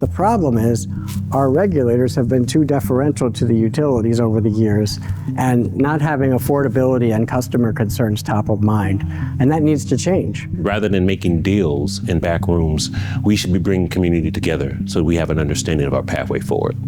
The problem is our regulators have been too deferential to the utilities over the years and not having affordability and customer concerns top of mind. And that needs to change. Rather than making deals in back rooms, we should be bringing community together so we have an understanding of our pathway forward.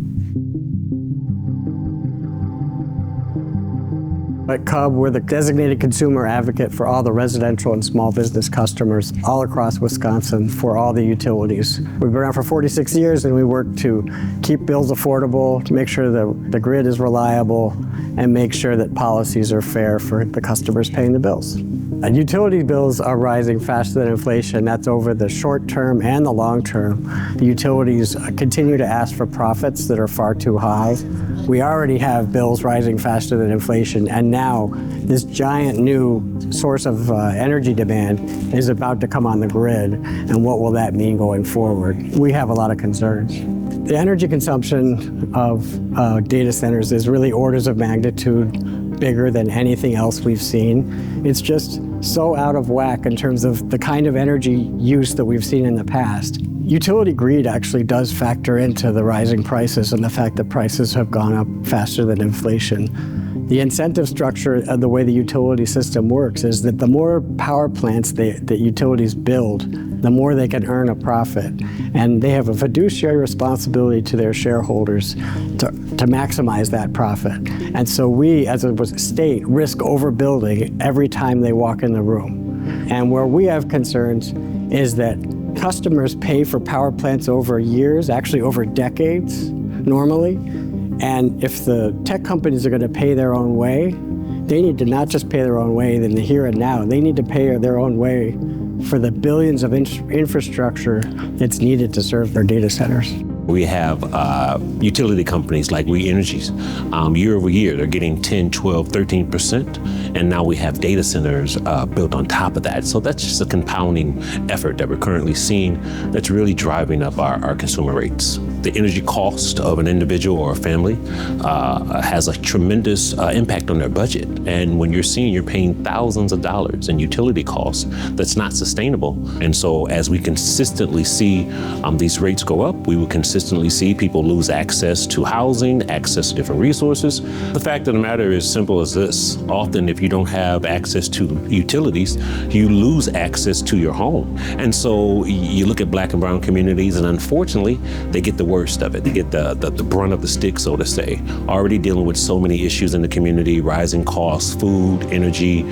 At Cub, we're the designated consumer advocate for all the residential and small business customers all across Wisconsin for all the utilities. We've been around for 46 years and we work to keep bills affordable, to make sure the grid is reliable, and make sure that policies are fair for the customers paying the bills. Utility bills are rising faster than inflation. That's over the short term and the long term. The utilities continue to ask for profits that are far too high. We already have bills rising faster than inflation, and now this giant new source of energy demand is about to come on the grid, and what will that mean going forward? We have a lot of concerns. The energy consumption of data centers is really orders of magnitude bigger than anything else we've seen. It's just so out of whack in terms of the kind of energy use that we've seen in the past. Utility greed actually does factor into the rising prices and the fact that prices have gone up faster than inflation. The incentive structure of the way the utility system works is that the more power plants that utilities build, the more they can earn a profit. And they have a fiduciary responsibility to their shareholders to maximize that profit. And so we, as a state, risk overbuilding every time they walk in the room. And where we have concerns is that customers pay for power plants over years, actually over decades, normally. And if the tech companies are going to pay their own way, they need to not just pay their own way in the here and now, they need to pay their own way for the billions of infrastructure that's needed to serve their data centers. We have utility companies like We Energies. Year over year, they're getting 10, 12, 13%. And now we have data centers built on top of that. So that's just a compounding effort that we're currently seeing that's really driving up our consumer rates. The energy cost of an individual or a family has a tremendous impact on their budget. And when you're seeing you're paying thousands of dollars in utility costs, that's not sustainable. And so as we consistently see these rates go up, we will consistently see people lose access to housing, access to different resources. The fact of the matter is simple as this. Often if you don't have access to utilities, you lose access to your home. And so you look at Black and brown communities, and unfortunately, they get the worst of it. They get the brunt of the stick, so to say. Already dealing with so many issues in the community, rising costs, food, energy,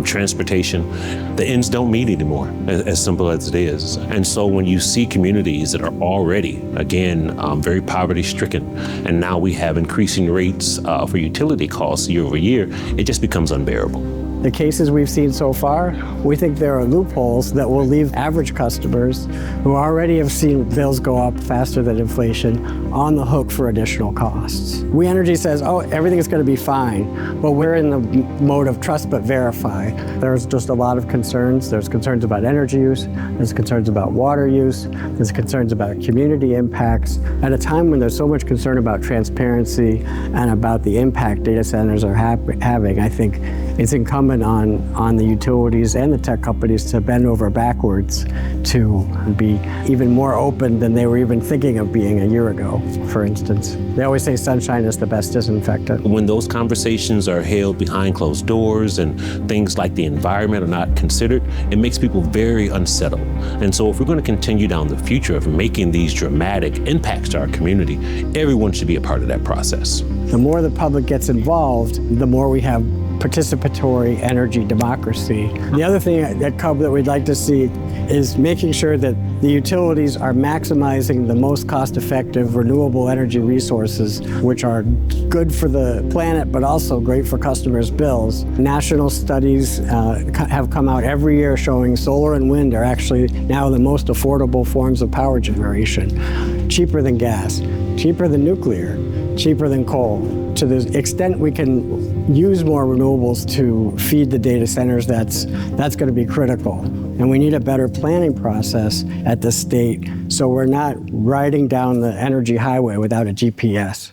transportation. The ends don't meet anymore, as simple as it is. And so when you see communities that are already, again, very poverty stricken, and now we have increasing rates for utility costs year over year, it just becomes unbearable. The cases we've seen so far, we think there are loopholes that will leave average customers who already have seen bills go up faster than inflation on the hook for additional costs. We Energy says, oh, everything is going to be fine, but we're in the mode of trust but verify. There's just a lot of concerns. There's concerns about energy use, there's concerns about water use, there's concerns about community impacts. At a time when there's so much concern about transparency and about the impact data centers are having, I think it's incumbent on the utilities and the tech companies to bend over backwards to be even more open than they were even thinking of being a year ago, for instance. They always say sunshine is the best disinfectant. When those conversations are held behind closed doors and things like the environment are not considered, it makes people very unsettled. And so if we're going to continue down the future of making these dramatic impacts to our community, everyone should be a part of that process. The more the public gets involved, the more we have participatory energy democracy. The other thing at Cub that we'd like to see is making sure that the utilities are maximizing the most cost-effective renewable energy resources, which are good for the planet, but also great for customers' bills. National studies have come out every year showing solar and wind are actually now the most affordable forms of power generation. Cheaper than gas, cheaper than nuclear, cheaper than coal. To the extent we can use more renewables to feed the data centers, that's going to be critical. And we need a better planning process at the state so we're not riding down the energy highway without a GPS.